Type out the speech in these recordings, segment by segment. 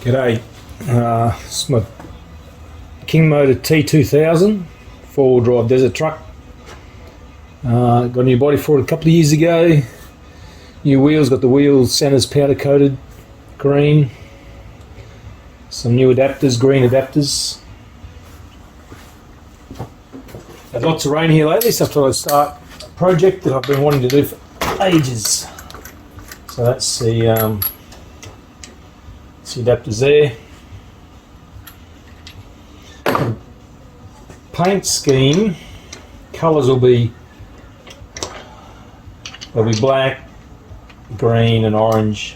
G'day, it's my King Motor T2000 four-wheel drive desert truck. Got a new body for it a couple of years ago. New wheels, got the wheel centers powder coated green. Some new adapters, green adapters. Had lots of rain here lately, so I thought I'd start a project that I've been wanting to do for ages. So that's the adapters there. Paint scheme, colours will be, they'll be black, green and orange.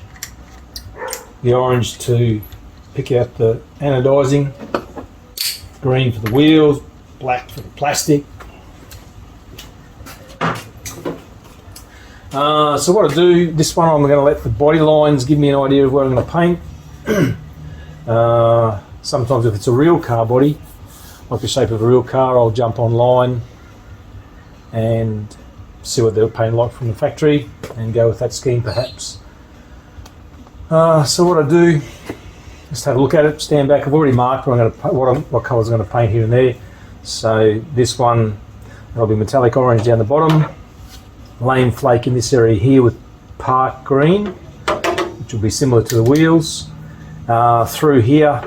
The orange to pick out the anodising, green for the wheels, black for the plastic. So what I do, this one I'm going to let the body lines give me an idea of what I'm going to paint. Sometimes if it's a real car body, like the shape of a real car, I'll jump online and see what they'll paint like from the factory and go with that scheme perhaps. So what I do, just have a look at it, stand back. I've already marked what colours I'm going to paint here and there. So this one, there'll be metallic orange down the bottom, lane flake in this area here with park green, which will be similar to the wheels. Through here,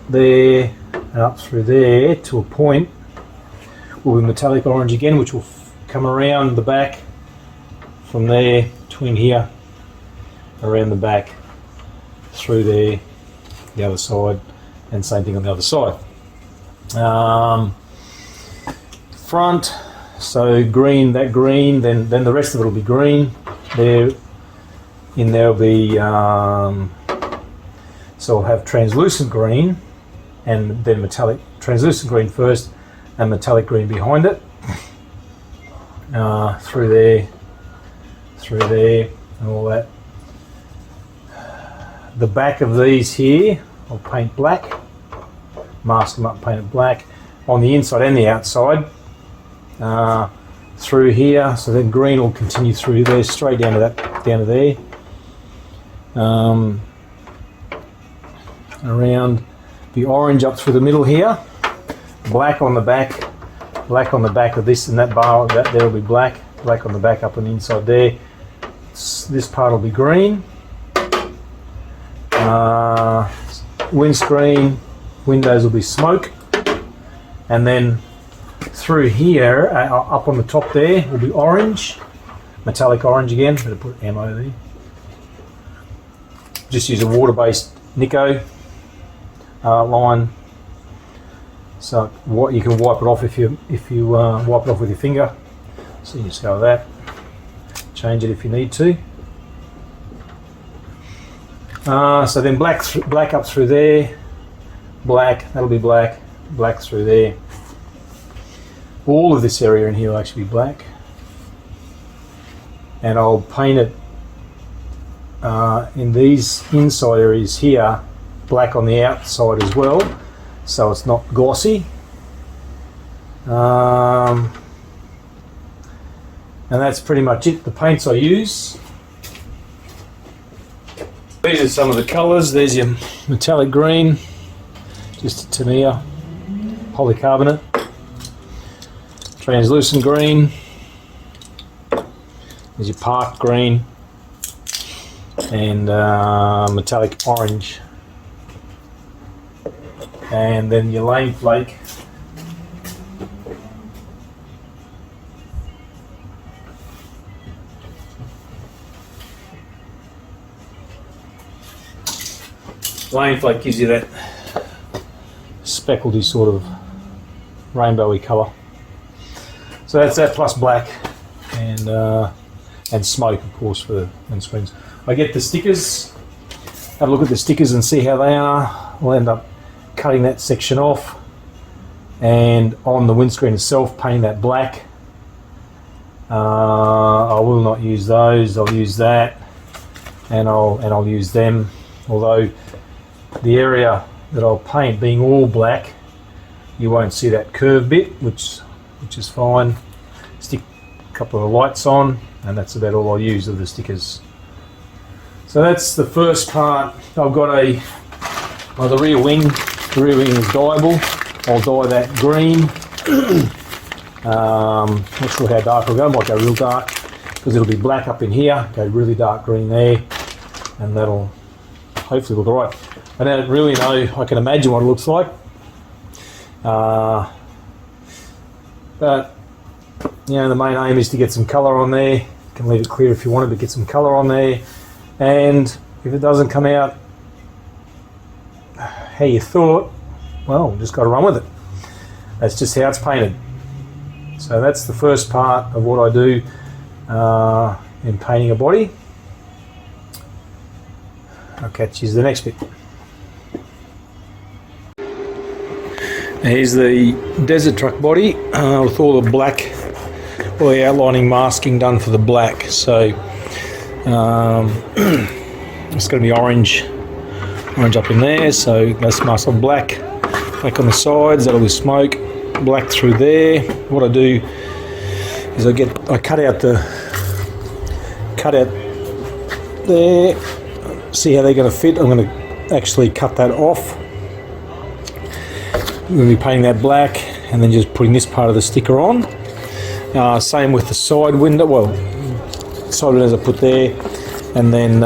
there, and up through there to a point will be metallic orange again, which will come around the back from there, between here, around the back, through there, the other side, and same thing on the other side. Front, so green, that green, then the rest of it will be green. There will be, so I'll have translucent green and then metallic, translucent green first and metallic green behind it. Through there, and all that. The back of these here, I'll paint black, mask them up, paint it black on the inside and the outside. Through here, so then green will continue through there, straight down to that, down to there. Around the orange up through the middle here, black on the back of this and that bar, that there will be black on the back up on the inside there. This part will be green. Windscreen, windows will be smoke, and then through here, up on the top there, will be orange, metallic orange again. Better put ammo there. Just use a water-based Nico line. So what you can wipe it off if you wipe it off with your finger. So you just go with that. Change it if you need to. So then black up through there, black, that'll be black, black through there. All of this area in here will actually be black. And I'll paint it in these inside areas here, black on the outside as well, so it's not glossy. And that's pretty much it, the paints I use. These are some of the colours. There's your metallic green, just a Tamiya polycarbonate, translucent green, there's your park green, and metallic orange, and then your lane flake. Lane flake gives you that speckledy sort of rainbowy colour. So that's that, plus black and smoke, of course, for the windscreens. I get the stickers, have a look at the stickers and see how they are. We'll end up cutting that section off, and on the windscreen itself painting that black. I will not use those. I'll use that, and I'll use them. Although the area that I'll paint being all black, you won't see that curve bit, which is fine. Stick a couple of lights on, and that's about all I'll use of the stickers. So that's the first part. I've got the rear wing. The rear wing is dyeable. I'll dye that green. Not sure how dark I'll go. I might go real dark because it'll be black up in here. Go really dark green there, and that'll hopefully look alright. I don't really know. I can imagine what it looks like. But you know, the main aim is to get some colour on there. You can leave it clear if you wanted to get some colour on there. And if it doesn't come out how you thought, well, just got to run with it. That's just how it's painted. So that's the first part of what I do in painting a body. I'll catch you to the next bit. Here's the desert truck body with all the black, all the outlining masking done for the black. So it's going to be orange up in there. So that's masked on black on the sides. That'll be smoke. Black through there. What I do is I cut out there. See how they're going to fit. I'm going to actually cut that off. I'm going to be painting that black and then just putting this part of the sticker on. Same with the side window. Well, side windows I put there, and then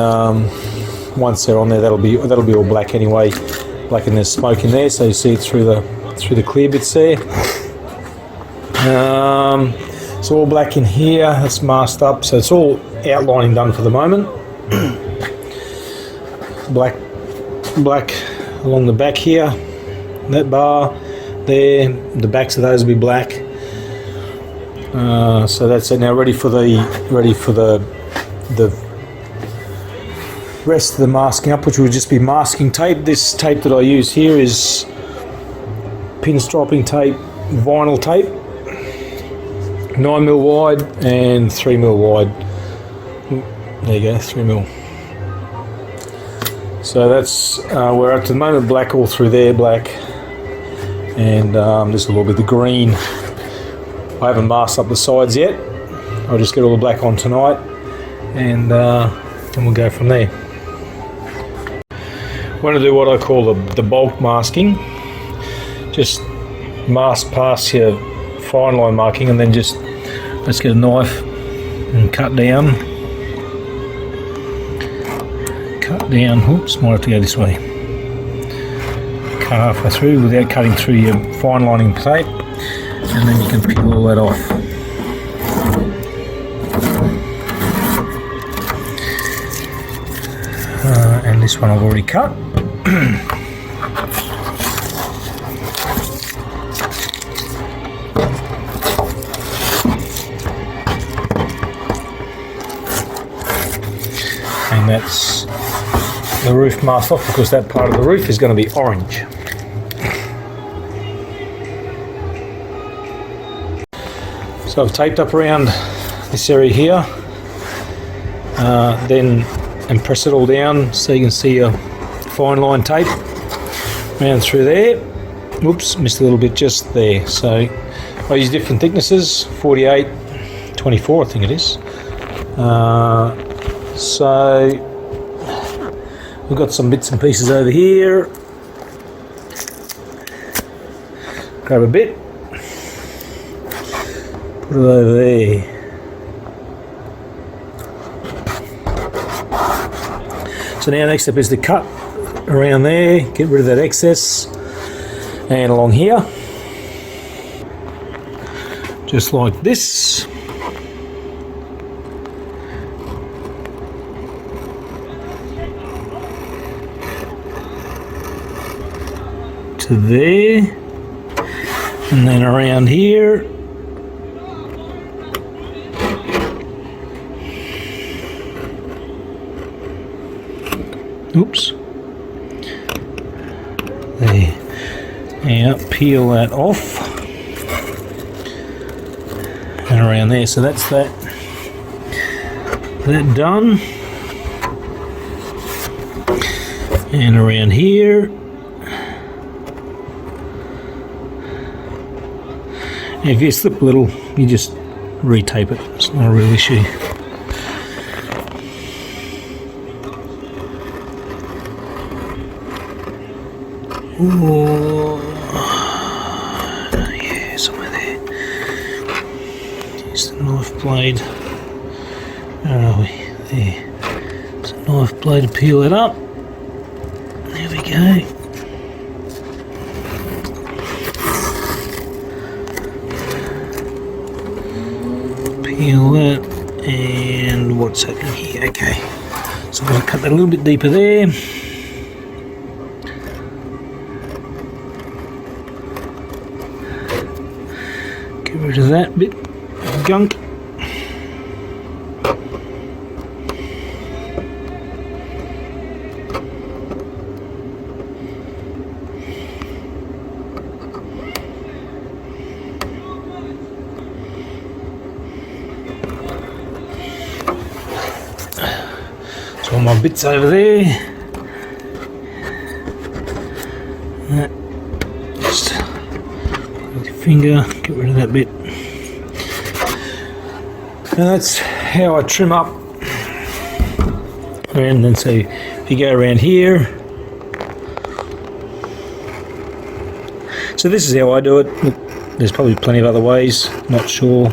once they're on there, that'll be all black anyway. Black, and there's smoke in there, so you see it through the clear bits there. It's all black in here. That's masked up, so it's all outlining done for the moment. black along the back here. That bar there, the backs of those will be black. So that's it now, ready for the rest of the masking up, which will just be masking tape. This tape that I use here is pinstriping tape, vinyl tape, 9mm wide and 3mm wide. There you go, 3mm. So that's we're at the moment black all through there, black. And this will all be the green. I haven't masked up the sides yet. I'll just get all the black on tonight, and then we'll go from there. I'm going to do what I call the bulk masking. Just mask past your fine line marking, and then just let's get a knife and cut down. Oops, might have to go this way. Cut halfway through without cutting through your fine lining tape, and then you can peel all that off. And this one I've already cut. And that's the roof masked off, because that part of the roof is going to be orange. So I've taped up around this area here, and press it all down so you can see your fine line tape around through there. Whoops, missed a little bit just there. So I use different thicknesses, 48, 24 I think it is. So we've got some bits and pieces over here. Grab a bit, put it over there. So now next step is to cut around there, get rid of that excess, and along here, just like this. To there, and then around here. Oops. There. Now peel that off. And around there. So that's that done. And around here. And if you slip a little, you just retape it. It's not a real issue. Ooh. Yeah, somewhere there. Use the knife blade. Where are we? There. There's a knife blade to peel it up. There we go. Peel that, and what's happening here? Okay, so I'm going to cut that a little bit deeper there. Get rid of that bit of gunk. So all my bits over there. Just with your finger, get rid of that bit. And that's how I trim up. And then so if you go around here. So this is how I do it. There's probably plenty of other ways, not sure.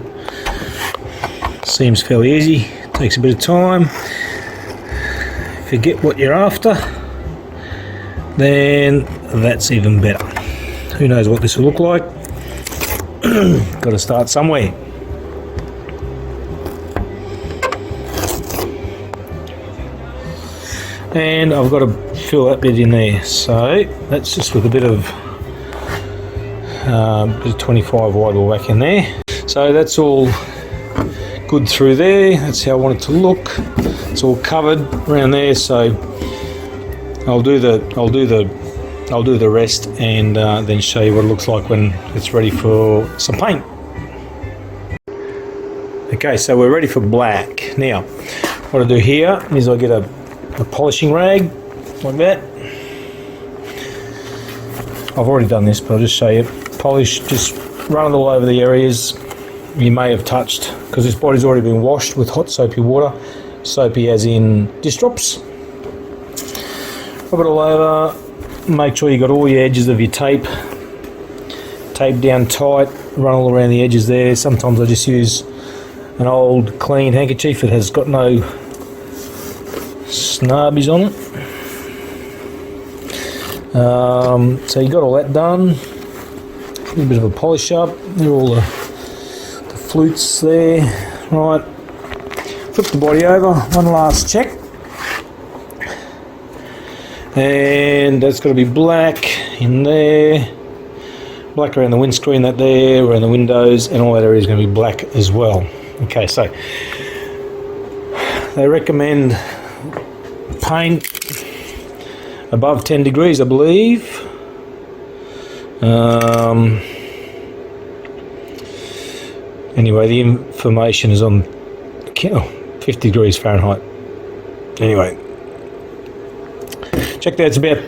Seems fairly easy, takes a bit of time. If you get what you're after, then that's even better. Who knows what this will look like? Got to start somewhere. And I've got to fill that bit in there. So that's just with a bit of 25 wide all back in there. So that's all good through there. That's how I want it to look. It's all covered around there, so I'll do the rest and then show you what it looks like when it's ready for some paint. Okay, so we're ready for black. Now, what I do here is I get a polishing rag like that. I've already done this, but I'll just show you. Polish, just run it all over the areas you may have touched, because this body's already been washed with hot soapy water. Soapy as in dish drops. Rub it all over. Make sure you got all the edges of your tape taped down tight. Run all around the edges there. Sometimes I just use an old clean handkerchief that has got no snarbies on it. So you got all that done. A little bit of a polish up. There are all the flutes there. Right. Flip the body over, one last check, and that's got to be black in there, black around the windscreen, that there, around the windows, and all that area is going to be black as well. Okay, so they recommend paint above 10 degrees, I believe. Anyway, the information is on 50 degrees Fahrenheit. Anyway, check that, it's about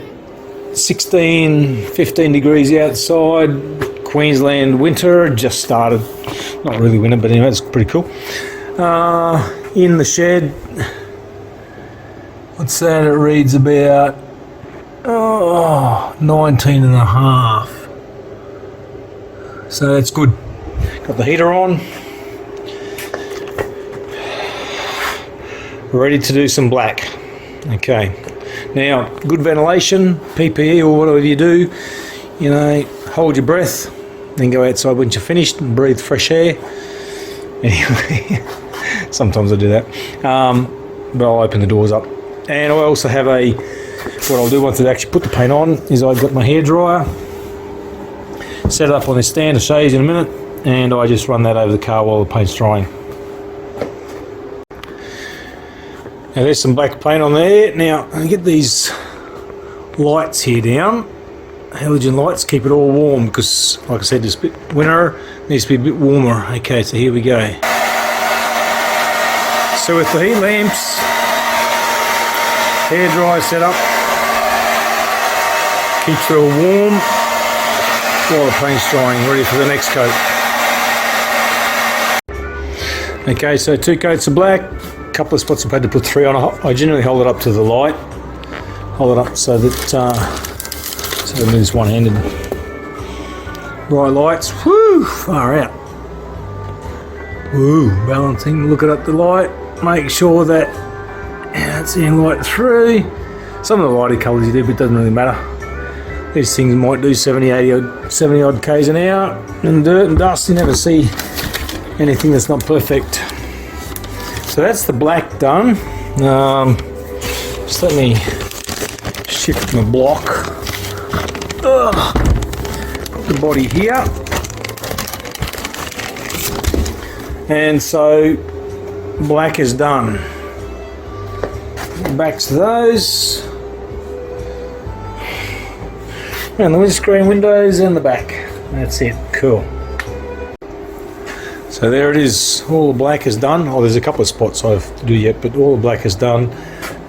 15 degrees outside. Queensland winter just started. Not really winter, but anyway, it's pretty cool. In the shed, what's that? It reads about 19 and a half. So that's good. Got the heater on. Ready to do some black. Okay, now good ventilation, PPE or whatever you do, you know, hold your breath, then go outside once you're finished and breathe fresh air. Anyway, sometimes I do that, but I'll open the doors up. And I also have what I'll do once I actually put the paint on is I've got my hairdryer set it up on this stand. I'll show you in a minute, and I just run that over the car while the paint's drying. Now there's some black paint on there. Now I get these lights here down, halogen lights, keep it all warm because, like I said, it's a bit winter, needs to be a bit warmer. Okay, so here we go. So with the heat lamps, hairdryer set up, keeps it all warm while the paint's drying, ready for the next coat. Okay, so 2 coats of black. Couple of spots I've had to put 3 on. I generally hold it up to the light, hold it up so that so So I'm this one-handed. Bright lights, whoo, far out. Woo, balancing, looking at the light, make sure that it's in light through. Some of the lighter colours you do, but it doesn't really matter. These things might do 70 odd k's an hour, and dirt and dust, you never see anything that's not perfect. So that's the black done. Just let me shift my block. Put the body here. And so black is done. Backs to those. And the windscreen windows and the back. That's it. Cool. So there it is. All the black is done. Oh, there's a couple of spots I have to do yet, but all the black is done.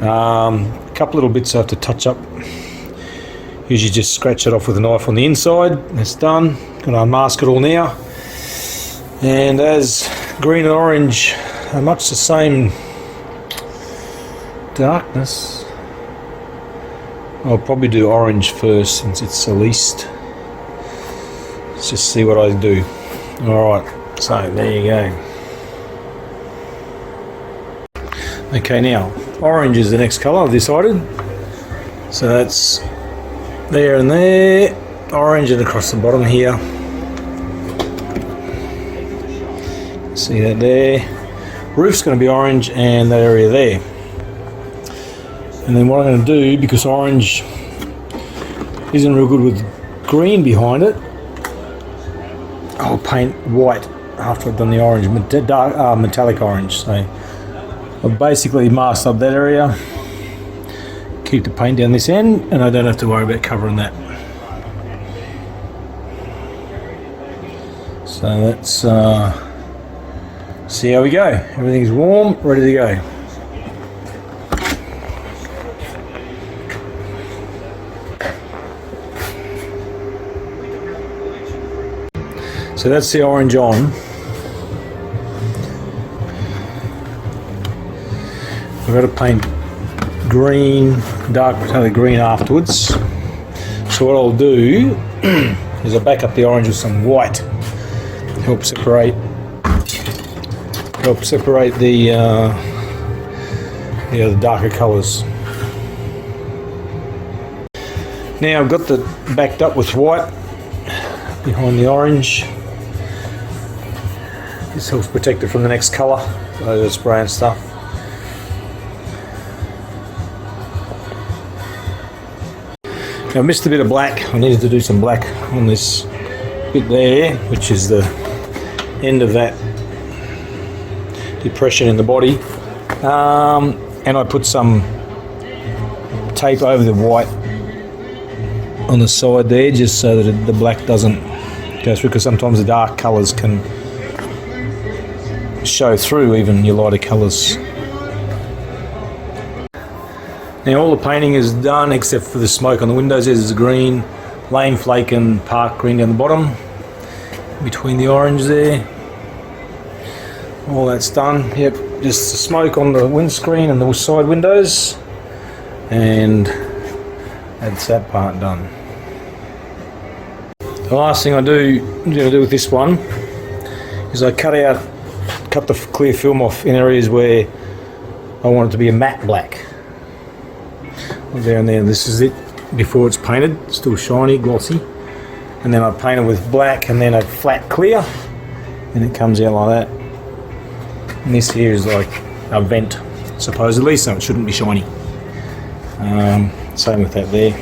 A couple little bits I have to touch up. Usually just scratch it off with a knife on the inside. That's done. Gonna unmask it all now. And as green and orange are much the same darkness, I'll probably do orange first since it's the least. Let's just see what I do. Alright, so there you go. Okay, now orange is the next colour I've decided. So that's there and there. Orange and across the bottom here. See that there. Roof's going to be orange and that area there. And then what I'm going to do, because orange isn't real good with green behind it, I'll paint white after I've done the orange, metallic orange. So I've basically masked up that area, keep the paint down this end, and I don't have to worry about covering that. So let's see how we go. Everything's warm, ready to go. So that's the orange on. I've got to paint green, dark metallic green afterwards. So what I'll do is I'll back up the orange with some white. Help separate the darker colours. Now I've got the backed up with white behind the orange. This helps protect it from the next colour, the spray and stuff. Now I missed a bit of black. I needed to do some black on this bit there, which is the end of that depression in the body. And I put some tape over the white on the side there, just so that the black doesn't go through, because sometimes the dark colours can show through even your lighter colours. Now all the painting is done except for the smoke on the windows. There's the green, lane flake and park green down the bottom, between the orange there. All that's done. Yep, just the smoke on the windscreen and the side windows, and that's that part done. The last thing I'm going to do with this one is I cut the clear film off in areas where I want it to be a matte black. There and there, this is it before it's painted, still shiny, glossy. And then I paint it with black and then a flat clear, and it comes out like that. And this here is like a vent, supposedly, so it shouldn't be shiny. Same with that there.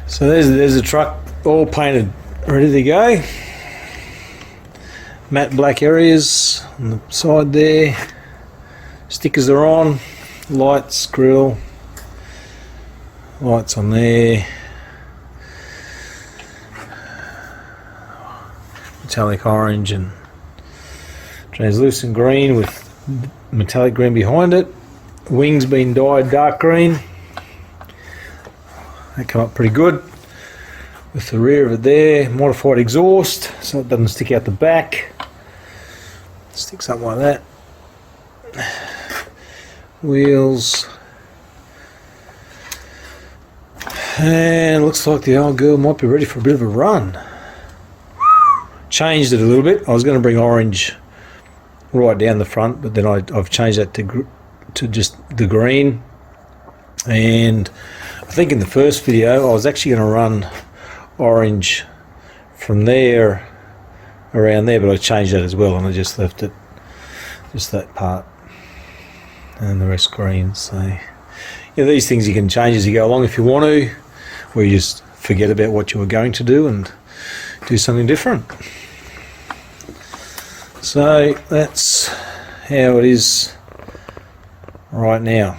So there's the truck all painted, ready to go. Matte black areas on the side there. Stickers are on, lights, grill, lights on there. Metallic orange and translucent green with metallic green behind it. Wings been dyed dark green. They come up pretty good. With the rear of it there, modified exhaust so it doesn't stick out the back. Sticks up like that. And looks like the old girl might be ready for a bit of a run. Changed it a little bit. I was going to bring orange right down the front, but then I've changed that to just the green. And I think in the first video I was actually going to run orange from there around there, but I changed that as well, and I just left it just that part and the rest green. So yeah, these things you can change as you go along if you want to, or you just forget about what you were going to do and do something different. So that's how it is right now.